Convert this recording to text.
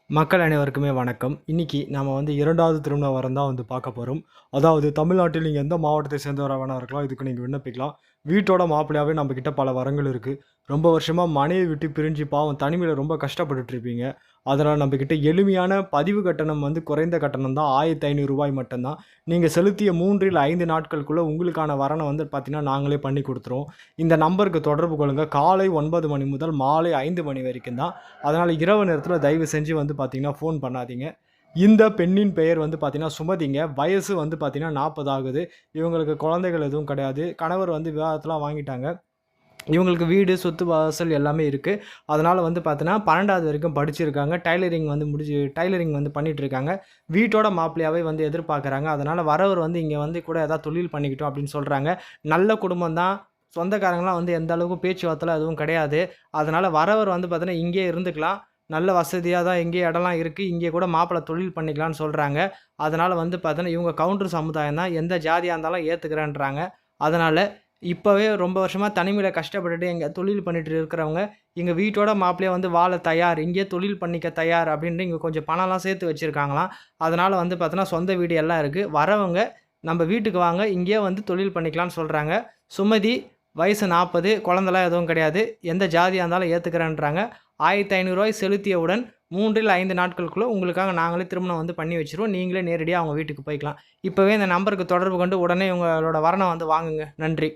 மக்கள் அனைவருக்குமே வணக்கம். இன்னைக்கு நாம வந்து 2வது திருமண வரம் தான் வந்து பார்க்க போறோம். அதாவது தமிழ்நாட்டில் நீங்க எந்த மாவட்டத்தை சேர்ந்தவரா வேணா இருக்கலாம். இதுக்கு நீங்க விண்ணப்பிக்கலாம். வீட்டோட மாப்பிள்ளையாவே நம்ம கிட்ட பல வரங்கள் இருக்கு. ரொம்ப வருஷமா மனைவி விட்டு பிரிஞ்சு பாவம் தனிமையில ரொம்ப கஷ்டப்பட்டுட்டு இருப்பீங்க. அதனால நம்ம கிட்ட எளிமையான பதிவு கட்டணம் வந்து குறைந்த கட்டணம் தான் ரூ. 1500 மட்டும் தான். நீங்க செலுத்திய 3 இல்ல 5 நாட்களுக்குள்ள உங்களுக்கான வரன வந்து பார்த்தீங்கன்னா, நாங்களே பண்ணி குடுத்துருவோம். இந்த நம்பருக்கு தொடர்பு கொள்ளுங்க. காலை 9 மணி முதல் மாலை 5 மணி வரைக்கும் தான். அதனால இரவு நேரத்தில தயவு செஞ்சு வந்து பார்த்தீங்கன்னா, ஃபோன் பண்ணாதீங்க. இந்த பெண்ணின் பெயர் வந்து பார்த்தீங்கன்னா, சுமதிங்க. வயசு வந்து பார்த்தீங்கன்னா 40 ஆகுது. இவங்களுக்கு குழந்தைகள் எதுவும் கிடையாது. கணவர் வந்து விவாகரத்துலாம் வாங்கிட்டாங்க. இவங்களுக்கு வீடு, சொத்து, வாசல் எல்லாமே இருக்கு. அதனால வந்து பார்த்தீங்கன்னா, 12வது வரைக்கும் படிச்சிருக்காங்க. டைலரிங் வந்து பண்ணிட்டுருக்காங்க. வீட்டோட மாப்பிள்ளையாவே வந்து எதிர்பார்க்குறாங்க. அதனால வரவர் வந்து இங்க வந்து கூட ஏதாவது தொழில் பண்ணிக்கிட்டும் அப்படின்னு சொல்றாங்க. நல்ல குடும்பம் தான். சொந்தக்காரங்கலாம் வந்து எந்த அளவுக்கு பேச்சுவார்த்தைலாம் எதுவும் கிடையாது. அதனால வரவர் வந்து பார்த்தீங்கன்னா, இங்கேயே இருந்துக்கலாம். நல்ல வசதியா தான் இங்கேயே இடம்லாம் இருக்கு. இங்கே கூட மாப்பிள்ளை தொழில் பண்ணிக்கலான்னு சொல்றாங்க. அதனால வந்து பார்த்தீங்கன்னா, இவங்க கவுண்டர் சமுதாயம் தான். எந்த ஜாதியா இருந்தாலும் ஏத்துக்கிறேன்றாங்க. அதனால இப்பவே ரொம்ப வருஷமா தனிமையில கஷ்டப்பட்டுட்டு எங்க தொழில் பண்ணிட்டு இருக்கிறவங்க, எங்க வீட்டோட மாப்பிள்ளையா வந்து வாழ தயார், இங்கேயே தொழில் பண்ணிக்க தயார் அப்படின்ட்டு இங்க கொஞ்சம் பணம்லாம் சேர்த்து வச்சிருக்காங்களாம். அதனால வந்து பார்த்தீங்கன்னா, சொந்த வீடு எல்லாம் இருக்கு. வரவங்க நம்ம வீட்டுக்கு வாங்க, இங்கேயே வந்து தொழில் பண்ணிக்கலான்னு சொல்றாங்க. சுமதி வயசு 40, குழந்தலாம் எதுவும் கிடையாது. எந்த ஜாதியா இருந்தாலும் ஏத்துக்கிறேன்றாங்க. ரூ. 1500 செலுத்தியவுடன் 3 இல்ல 5 நாட்களுக்குள்ள உங்களுக்காக நாங்களே திருமணம் வந்து பண்ணி வச்சுருவோம். நீங்களே நேரடியா அவங்க வீட்டுக்கு போய்க்கலாம். இப்பவே இந்த நம்பருக்கு தொடர்பு கொண்டு உடனே உங்களோட வரன வந்து வாங்குங்க. நன்றி.